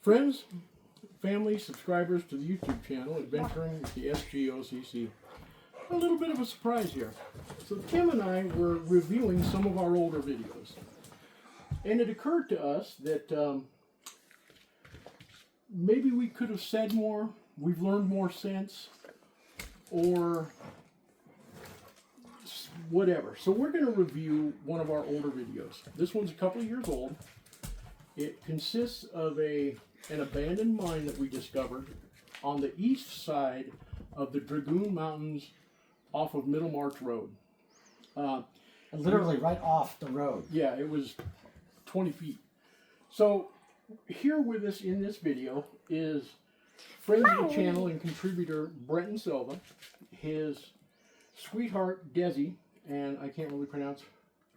Friends, family, subscribers to the YouTube channel, Adventuring with the S.G.O.C.C. A little bit of a surprise here. So Tim and I were reviewing some of our older videos. And it occurred to us that maybe we could have said more, we've learned more since, or whatever. So we're going to review one of our older videos. This one's a couple of years old. It consists of an abandoned mine that we discovered on the east side of the Dragoon Mountains off of Middlemarch Road. Literally right off the road. Yeah, it was 20 feet. So here with us in this video is friend of the channel and contributor Brenton Silva, his sweetheart Desi, and I can't really pronounce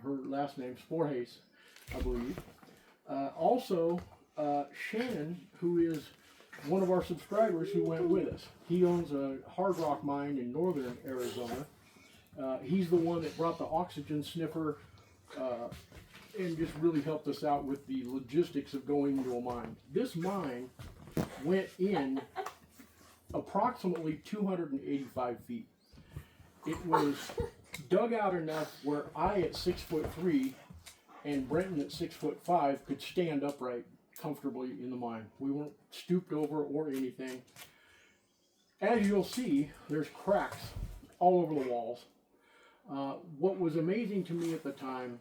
her last name, Sporhace, I believe. Also, Shannon, who is one of our subscribers who went with us. He owns a hard rock mine in northern Arizona. He's the one that brought the oxygen sniffer and just really helped us out with the logistics of going into a mine. This mine went in approximately 285 feet. It was dug out enough where I at 6'3" and Brenton at 6'5" could stand upright comfortably in the mine. We weren't stooped over or anything. As you'll see, there's cracks all over the walls. What was amazing to me at the time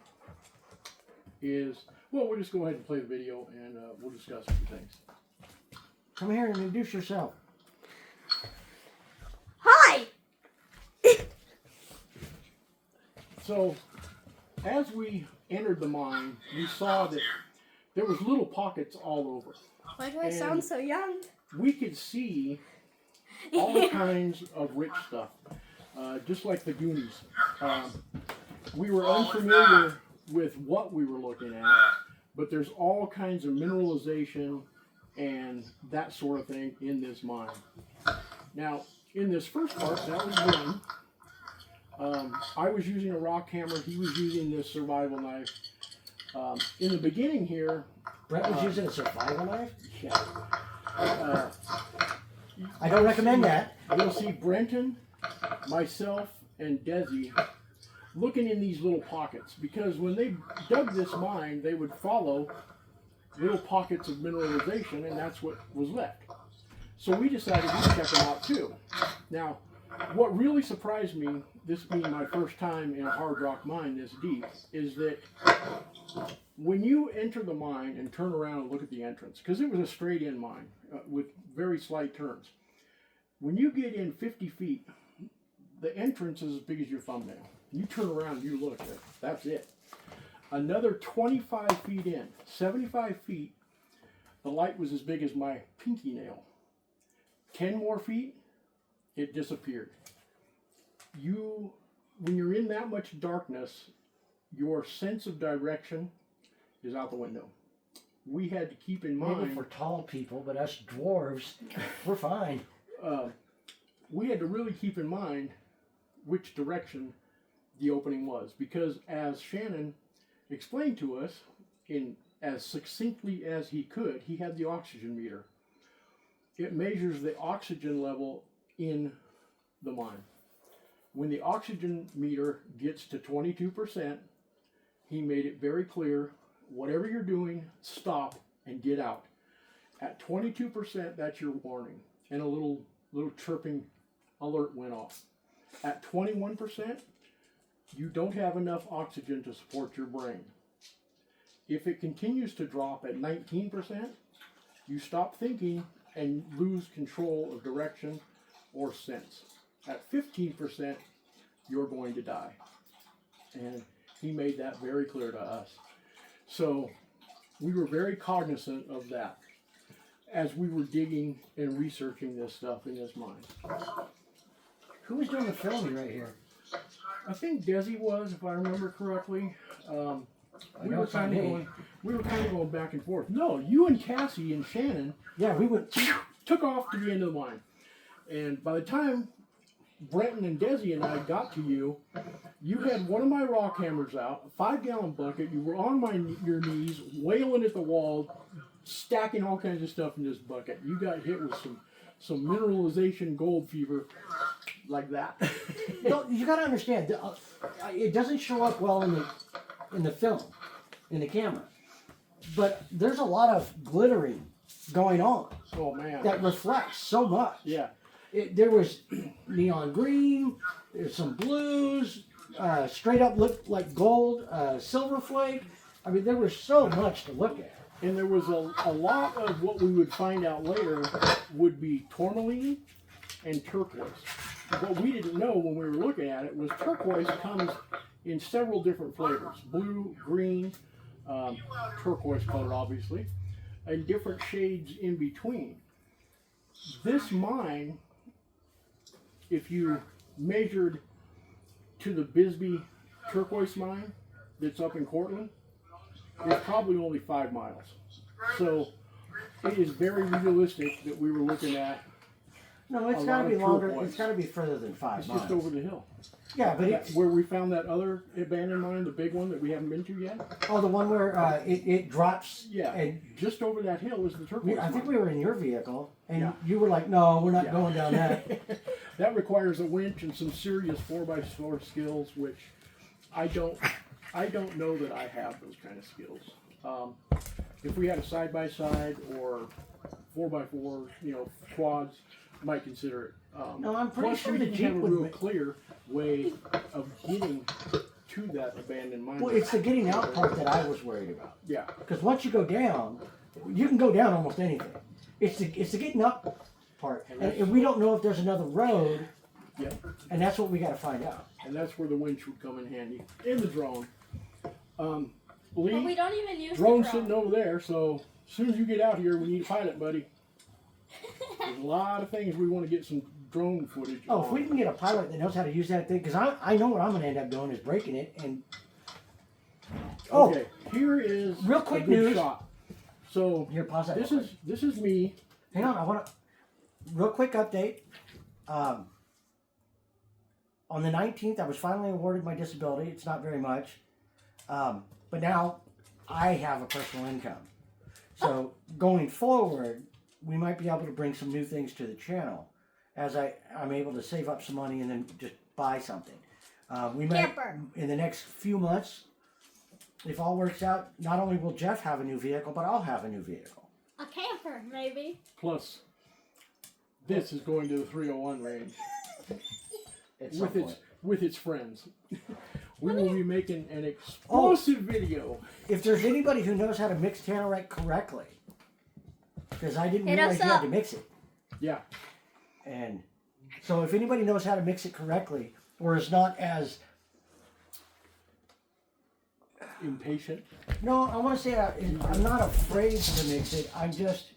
is, well, we'll just go ahead and play the video and we'll discuss a few things. Come here and introduce yourself. Hi! So, as we entered the mine, we saw that there was little pockets all over. Why do I sound so young? We could see all kinds of rich stuff, just like the Goonies. We were unfamiliar with what we were looking at, but there's all kinds of mineralization and that sort of thing in this mine. Now, in this first part, that was one. I was using a rock hammer. He was using this survival knife. In the beginning here, Brett was using a survival knife? yeah, I don't recommend that. you'll see Brenton, myself, and Desi looking in these little pockets, because when they dug this mine, they would follow little pockets of mineralization, and that's what was left. So we decided we'd check them out too. Now, what really surprised me, this being my first time in a hard rock mine this deep, is that when you enter the mine and turn around and look at the entrance, because it was a straight in mine with very slight turns, when you get in 50 feet, the entrance is as big as your thumbnail. You turn around, you look, that's it. Another 25 feet in, 75 feet, the light was as big as my pinky nail. 10 more feet, it disappeared. When you're in that much darkness, your sense of direction is out the window. We had to keep in mind... Maybe for tall people, but us dwarves, we're fine. We had to really keep in mind which direction the opening was, because as Shannon explained to us, in as succinctly as he could, he had the oxygen meter. It measures the oxygen level in the mine. When the oxygen meter gets to 22%, he made it very clear, whatever you're doing, stop and get out. At 22%, that's your warning, and a little chirping alert went off. At 21%, you don't have enough oxygen to support your brain. If it continues to drop at 19%, you stop thinking and lose control of direction or sense. At 15%, you're going to die. And he made that very clear to us. So we were very cognizant of that as we were digging and researching this stuff in this mine. Who was doing the filming right here? I think Desi was, if I remember correctly. We were kind of going back and forth. No, you and Cassie and Shannon, Yeah, we went... took off to the end of the line. And by the time Brenton and Desi and I got to you, you had one of my rock hammers out, a 5-gallon bucket. You were on your knees, wailing at the wall, stacking all kinds of stuff in this bucket. You got hit with some mineralization gold fever like that. No, you got to understand, it doesn't show up well in the film, in the camera. But there's a lot of glittering going on. Oh, man. That reflects so much. Yeah. There was neon green, there's some blues, straight up looked like gold, silver flake. I mean, there was so much to look at. And there was a lot of what we would find out later would be tourmaline and turquoise. What we didn't know when we were looking at it was turquoise comes in several different flavors. Blue, green, turquoise color obviously, and different shades in between. This mine, if you measured to the Bisbee turquoise mine that's up in Cortland, it's probably only 5 miles. So it is very realistic that we were looking at. No, it's got to be longer. It's got to be further than 5 It's miles. just over the hill. Yeah, but it's Where we found that other abandoned mine, the big one that we haven't been to yet. the one where it drops. Yeah, And just over that hill is the turquoise I think mine. we were in your vehicle, and Yeah. you were like, "No, we're not Yeah. going down that." That requires a winch and some serious 4x4 skills, which I don't know that I have those kind of skills. If we had a side-by-side or 4x4, quads, might consider it. No, I'm pretty plus sure we the didn't Jeep have a would real make- clear way of getting to that abandoned mine. Well, it's the getting out part that I was worried about. Yeah. Because once you go down, you can go down almost anything. It's the getting up part, and we don't know if there's another road. Yeah. And that's what we got to find out. And that's where the winch would come in handy. And the drone. Lee, But we don't even use drone's the sitting drone. over there, so as soon as you get out here, we need a pilot, buddy. There's a lot of things we want to get some drone footage Oh, on. if we can get a pilot that knows how to use that thing, because I know what I'm going to end up doing is breaking it. And Okay, here is real quick a good news. shot. So Here, pause that. this is me. Hang on, I want to real quick update. On the 19th, I was finally awarded my disability. It's not very much, but now I have a personal income. So going forward, we might be able to bring some new things to the channel, as I'm able to save up some money and then just buy something. We might Camper. in the next few months, if all works out. Not only will Jeff have a new vehicle, but I'll have a new vehicle. A camper, maybe. Plus, this is going to the 301 range At some point. with its friends. We will be making an explosive video. If there's anybody who knows how to mix tannerite correctly, because I didn't Hit realize us you had up. to mix it. Yeah. And so if anybody knows how to mix it correctly, or is not as... Impatient. No, I want to say I'm not afraid to mix it. I'm just...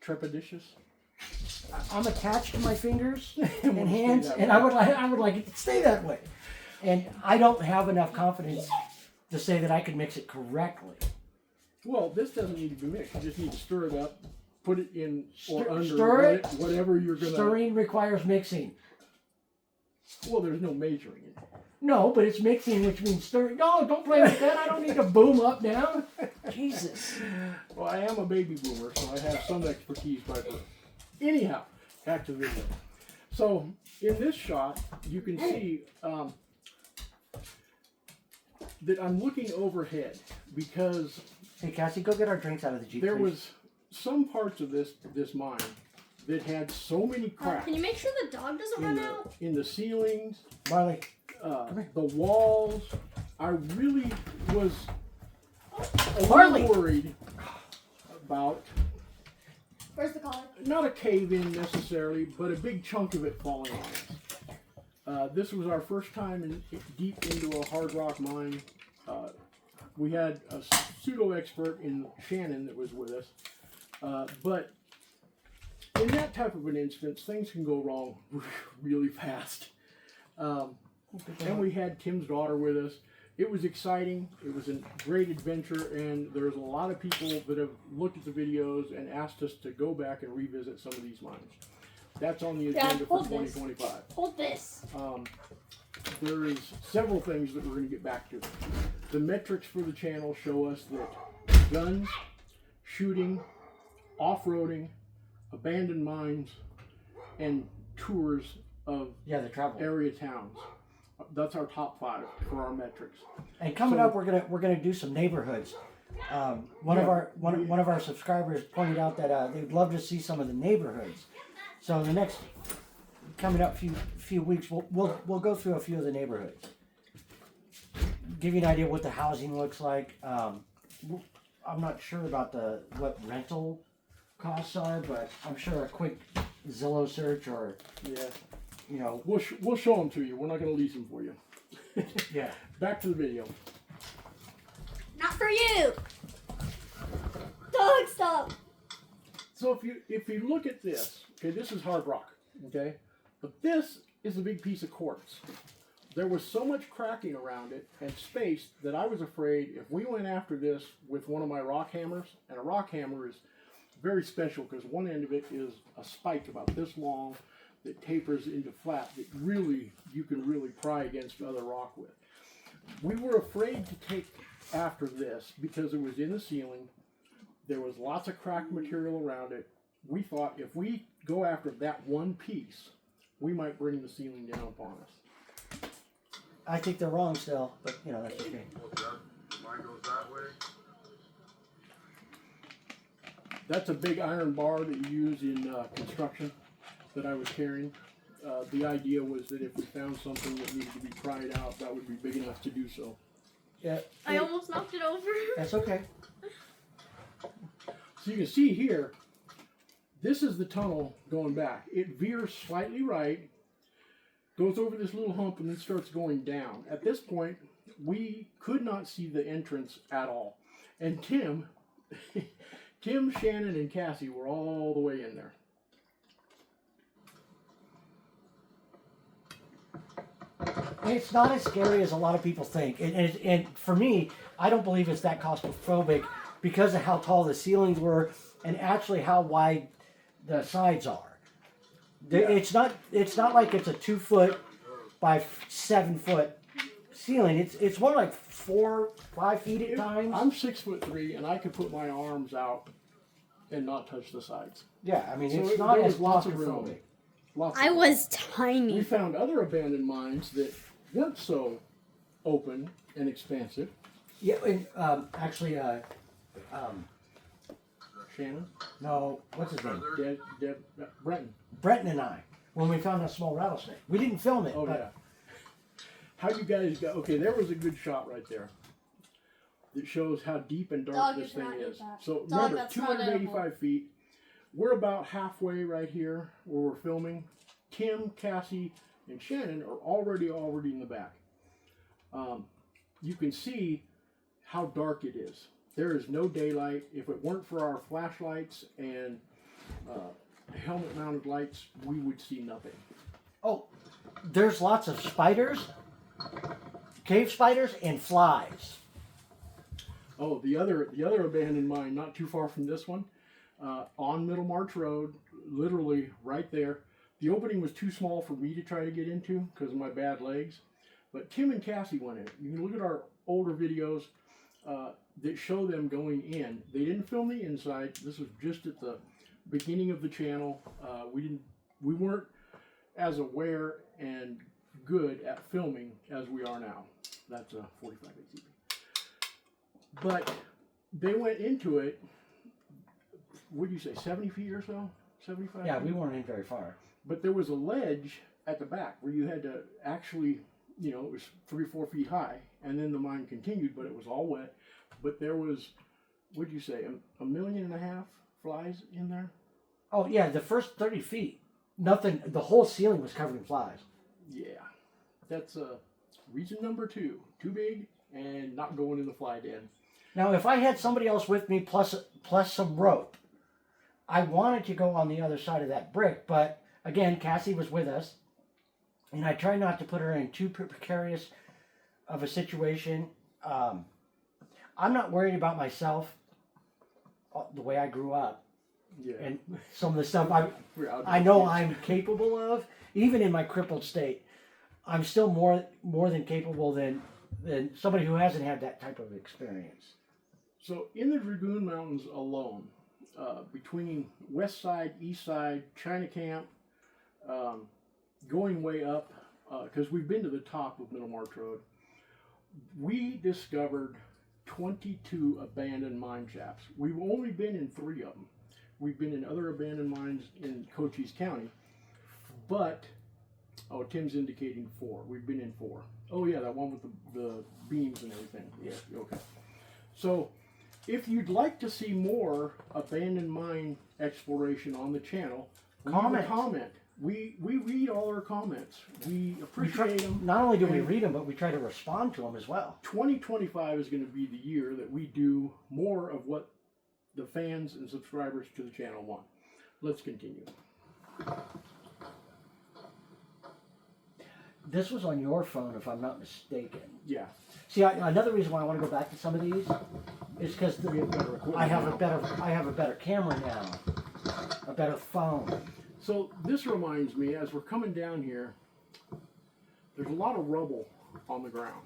Trepidatious. I'm attached to my fingers wanna and stay hands, that and way. I would like it to stay that way. And I don't have enough confidence to say that I could mix it correctly. Well, this doesn't need to be mixed. You just need to stir it up, put it in or Stir- under stir it. whatever you're gonna. Stirring requires mixing. Well, there's no measuring it. No, but it's mixing, which means stirring. No, don't play with that. I don't need to boom up down. Jesus. Well, I am a baby boomer, so I have some expertise by birth. Anyhow, back to the video. So in this shot, you can see that I'm looking overhead because Hey, Cassie, go get our drinks out of the Jeep. there please. was some parts of this mine that had so many cracks Can you make sure the dog doesn't run out? in the ceilings, Marley. the walls. I really was a Marley! little worried about Where's the collar? not a cave-in necessarily, but a big chunk of it falling on us. This was our first time deep into a hard rock mine. We had a pseudo-expert in Shannon that was with us, but in that type of an instance, things can go wrong really fast. And we had Tim's daughter with us. It was exciting. It was a great adventure, and there's a lot of people that have looked at the videos and asked us to go back and revisit some of these mines. That's on the Dad, agenda for hold this. 2025. Hold this. There is several things that we're going to get back to. The metrics for the channel show us that guns, shooting, off-roading, abandoned mines, and tours of the travel. area towns. That's our top 5 for our metrics. And coming So- up, we're gonna do some neighborhoods. One of our subscribers pointed out that they'd love to see some of the neighborhoods. So the next coming up few weeks, we'll go through a few of the neighborhoods. Give you an idea what the housing looks like. I'm not sure about what rental costs are, but I'm sure a quick Zillow search or We'll show them to you. We're not going to lease them for you. yeah. Back to the video. Not for you. Dog, stop. So if you look at this, okay, this is hard rock, okay, but this is a big piece of quartz. There was so much cracking around it and space that I was afraid if we went after this with one of my rock hammers, and a rock hammer is very special because one end of it is a spike about this long that tapers into flat that you can really pry against other rock with. We were afraid to take after this because it was in the ceiling. There was lots of cracked material around it. We thought if we go after that one piece, we might bring the ceiling down upon us. I think they're wrong still, but that's okay. Mine goes that way. That's a big iron bar that you use in construction that I was carrying. The idea was that if we found something that needed to be pried out, that would be big enough to do so. Yeah. I almost knocked it over. That's okay. So you can see here, this is the tunnel going back. It veers slightly right, goes over this little hump, and then starts going down. At this point, we could not see the entrance at all. And Tim, Shannon, and Cassie were all the way in there. It's not as scary as a lot of people think. And for me, I don't believe it's that claustrophobic because of how tall the ceilings were and actually how wide the sides are. Yeah. It's not like it's a 2 foot by 7 foot ceiling. It's more like 4, 5 feet at times. I'm 6'3", and I could put my arms out and not touch the sides. Yeah, I mean, So it's not there as was lots of room. claustrophobic. Lots I of was We tiny. found other abandoned mines that weren't so open and expansive. Yeah, and Shannon, no, what's his name? Brenton. Brenton and I, when we found a small rattlesnake. We didn't film it, Oh but yeah. How you guys got? Okay, there was a good shot right there. That shows how deep and dark Dog, you this thing cannot eat is. that. So Dog, remember, that's not 285 feet. We're about halfway right here where we're filming. Tim, Cassie, and Shannon are already in the back. You can see how dark it is. There is no daylight. If it weren't for our flashlights and helmet-mounted lights, we would see nothing. oh, there's lots of spiders, cave spiders, and flies. Oh, the other abandoned mine, not too far from this one, on Middlemarch Road, literally right there. The opening was too small for me to try to get into because of my bad legs, but Tim and Cassie went in. You can look at our older videos that show them going in. They didn't film the inside. This was just at the beginning of the channel. We weren't as aware and good at filming as we are now. That's a 45 ATV. But they went into it, what do you say, 70 feet or so? 75 Yeah, feet? we weren't in very far. But there was a ledge at the back where you had to actually, it was 3 or 4 feet high, and then the mine continued, but it was all wet. But there was, what'd you say, a 1.5 million flies in there? Oh yeah, the first 30 feet, nothing. The whole ceiling was covered in flies. Yeah. That's reason number 2. Too big and not going in the fly den. Now, if I had somebody else with me plus some rope, I wanted to go on the other side of that brick, but again, Cassie was with us, and I tried not to put her in too precarious of a situation. I'm not worried about myself the way I grew up. Yeah. and some of the stuff We're outdoor I know kids. I'm capable of, even in my crippled state. I'm still more than capable than somebody who hasn't had that type of experience. So in the Dragoon Mountains alone, between west side, east side, China Camp, going way up, because we've been to the top of Middle March Road, we discovered 22 abandoned mine shafts. We've only been in 3 of them. We've been in other abandoned mines in Cochise County, but, oh, Tim's indicating 4. We've been in 4. Oh yeah, that one with the beams and everything. Yeah, okay. So, if you'd like to see more abandoned mine exploration on the channel, leave a comment. We read all our comments. We appreciate them. Not only do we read them, but we try to respond to them as well. 2025 is going to be the year that we do more of what the fans and subscribers to the channel want. Let's continue. This was on your phone, if I'm not mistaken. Yeah. See, another reason why I want to go back to some of these is because I have a better camera now, a better phone. So this reminds me, as we're coming down here, there's a lot of rubble on the ground.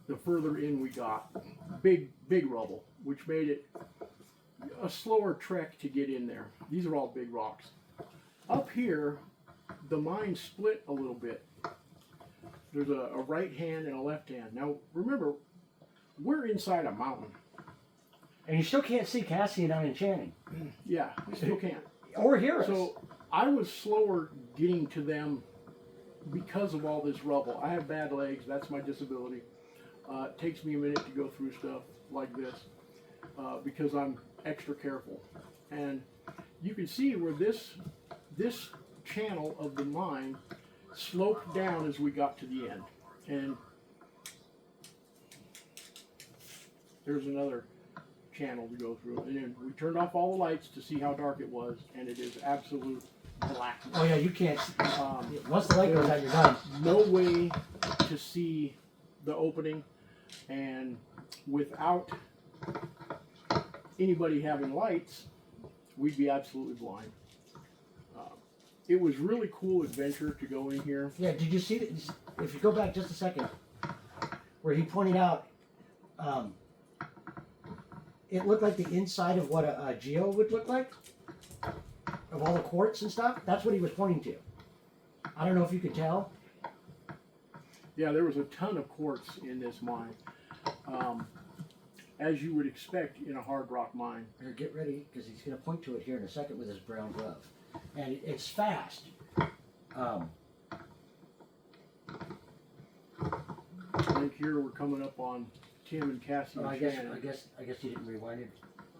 The further in we got, big rubble, which made it a slower trek to get in there. These are all big rocks. Up here, the mine split a little bit. There's a right hand and a left hand. Now remember, we're inside a mountain. And you still can't see Cassie and I enchanting. Yeah, we still can't. Or hear us. So I was slower getting to them because of all this rubble. I have bad legs. That's my disability. It takes me a minute to go through stuff like this because I'm extra careful. And you can see where this channel of the mine sloped down as we got to the end. And there's another channel to go through. And then we turned off all the lights to see how dark it was, and it is absolute blackness. Oh yeah, you can't. Once the light goes out, you're done. No way to see the opening, and without anybody having lights, we'd be absolutely blind. It was really cool adventure to go in here. Yeah, did you see that? If you go back just a second, where he pointed out, it looked like the inside of what a geo would look like, of all the quartz and stuff. That's what he was pointing to. I don't know if you could tell. Yeah, there was a ton of quartz in this mine, as you would expect in a hard rock mine. Here, get ready, because he's going to point to it here in a second with his brown glove. And it's fast. I think here we're coming up on Tim and Cassie and I Shannon. guess you didn't rewind it.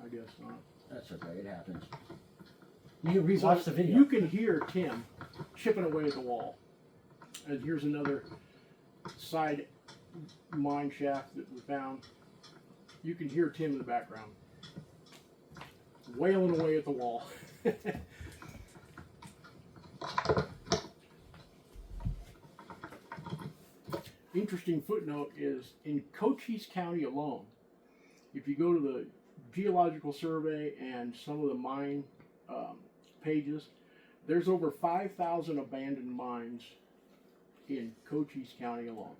I guess not. That's okay, it happens. You can rewatch the video. You can hear Tim chipping away at the wall. And here's another side mine shaft that we found. You can hear Tim in the background wailing away at the wall. Interesting footnote is in Cochise County alone, if you go to the Geological Survey and some of the mine pages, there's over 5,000 abandoned mines in Cochise County alone.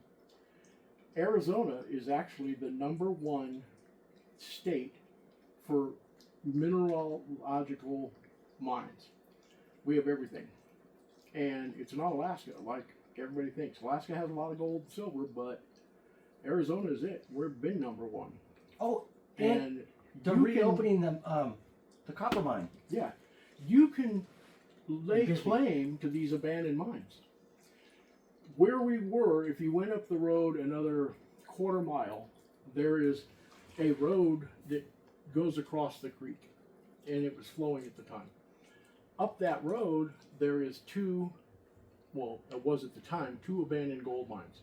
Arizona is actually the #1 state for mineralogical mines. We have everything. And it's not Alaska like everybody thinks. Alaska has a lot of gold and silver, but Arizona is it. We've been #1. Oh, And they're you reopening the copper mine. Yeah, you can lay Busy. claim to these abandoned mines. Where we were, if you went up the road another quarter mile, there is a road that goes across the creek, and it was flowing at the time. Up that road, there is two, well, it was at the time, 2 abandoned gold mines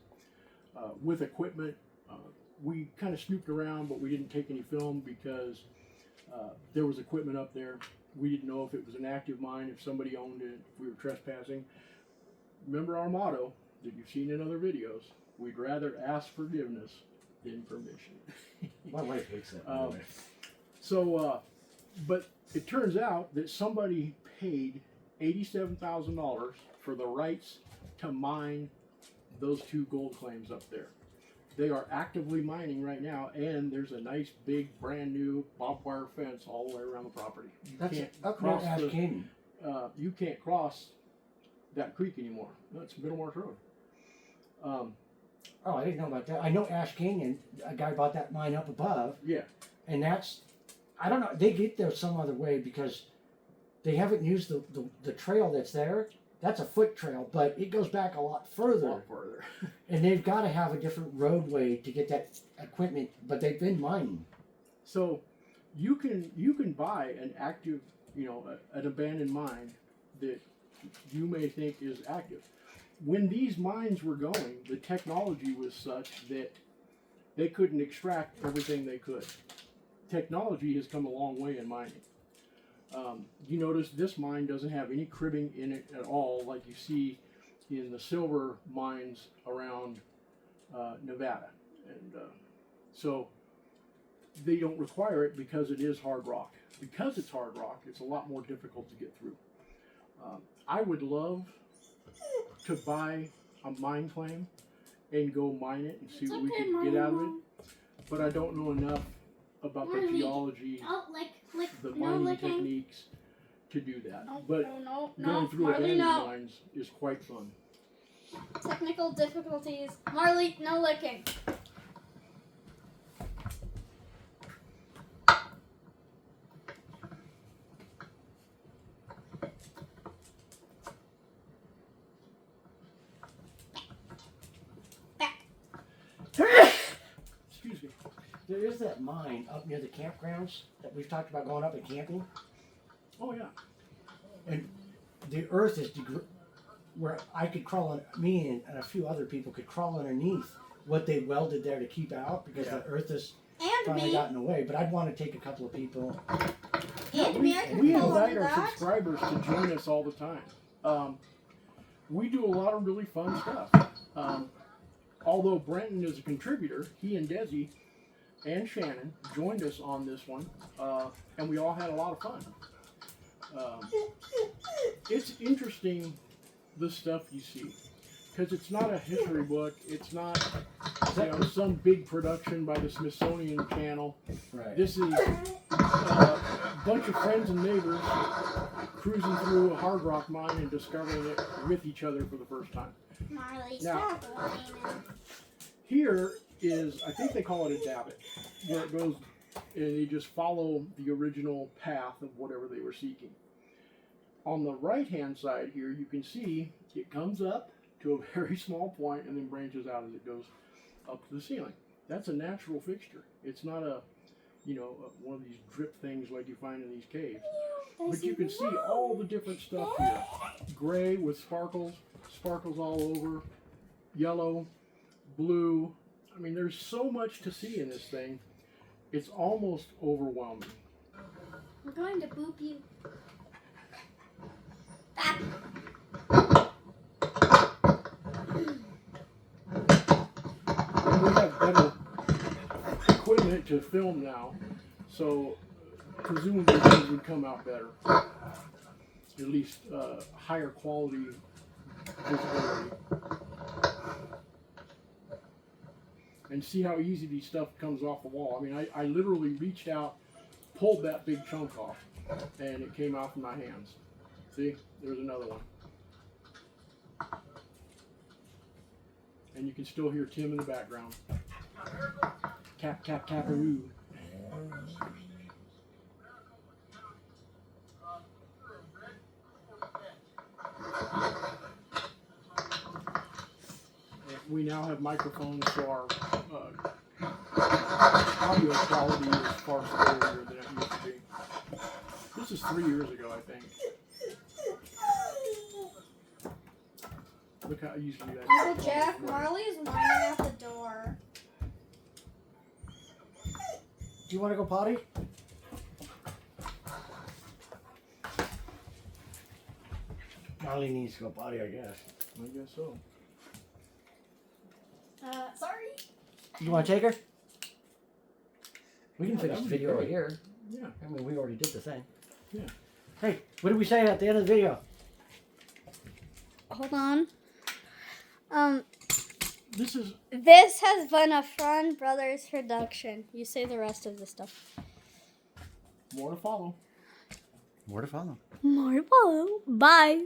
with equipment. We kind of snooped around, but we didn't take any film because there was equipment up there. We didn't know if it was an active mine, if somebody owned it, if we were trespassing. Remember our motto that you've seen in other videos: we'd rather ask forgiveness than permission. My wife hates that. By the way. So But it turns out that somebody paid $87,000 for the rights to mine those 2 gold claims up there. They are actively mining right now, and there's a nice big brand new barbed wire fence all the way around the property. That's up near Ash Canyon. You can't cross that creek anymore. That's Middlemarsh Road. Oh, I didn't know about that. I know Ash Canyon, a guy bought that mine up above, Yeah. and that's, I don't know, they get there some other way because they haven't used the trail that's there. That's a foot trail, but it goes back a lot further. And they've got to have a different roadway to get that equipment, but they've been mining. So you can buy an active, an abandoned mine that you may think is active. When these mines were going, the technology was such that they couldn't extract everything they could. Technology has come a long way in mining. You notice this mine doesn't have any cribbing in it at all, like you see in the silver mines around Nevada. And so they don't require it because it is hard rock. Because it's hard rock, it's a lot more difficult to get through. I would love to buy a mine claim and go mine it and see what we can get out of it, but I don't know enough about the geology, the mining techniques to do that. But going through abandoned mines is quite fun. Technical difficulties. Marley, no licking. Excuse me. There is that mine up near the campgrounds that we've talked about going up and camping. Oh yeah. And the earth is where I could crawl on, me and a few other people could crawl underneath what they welded there to keep out because the earth has finally gotten away. But I'd want to take a couple of people. And me, I can We go invite under our that. subscribers to join us all the time. We do a lot of really fun stuff. Although Brenton is a contributor, he and Desi and Shannon joined us on this one, and we all had a lot of fun. It's interesting, the stuff you see, because it's not a history book. It's not some big production by the Smithsonian Channel. Right. This is a bunch of friends and neighbors cruising through a hard rock mine and discovering it with each other for the first time. Marley, Now, stop whining. Here is, I think they call it a davit, where it goes and you just follow the original path of whatever they were seeking. On the right-hand side here, you can see it comes up to a very small point and then branches out as it goes up to the ceiling. That's a natural fixture. It's not a, one of these drip things like you find in these caves. But you can see all the different stuff here. Gray with sparkles all over, yellow, blue. I mean, there's so much to see in this thing. It's almost overwhelming. I'm going to boop you. Ah. And we have better equipment to film now, so presumably things would come out better. At least higher quality visibility. And see how easy these stuff comes off the wall. I mean, I literally reached out, pulled that big chunk off, and it came out from my hands. See, there's another one. And you can still hear Tim in the background. Cap, cap, caparoo. We now have microphones, so our audio quality is far superior than it used to be. This is 3 years ago, I think. Look how I used to do that. Uncle Jeff, Marley is whining at the door. Do you want to go potty? Marley needs to go potty, I guess. I guess so. Sorry. You want to take her? We can Yeah, finish that the would be video right great. here. Yeah. I mean, we already did the thing. Yeah. Hey, what did we say at the end of the video? Hold on. This is This has been a Fun Brothers production. You say the rest of the stuff. more to follow. More to follow. More to follow. Bye.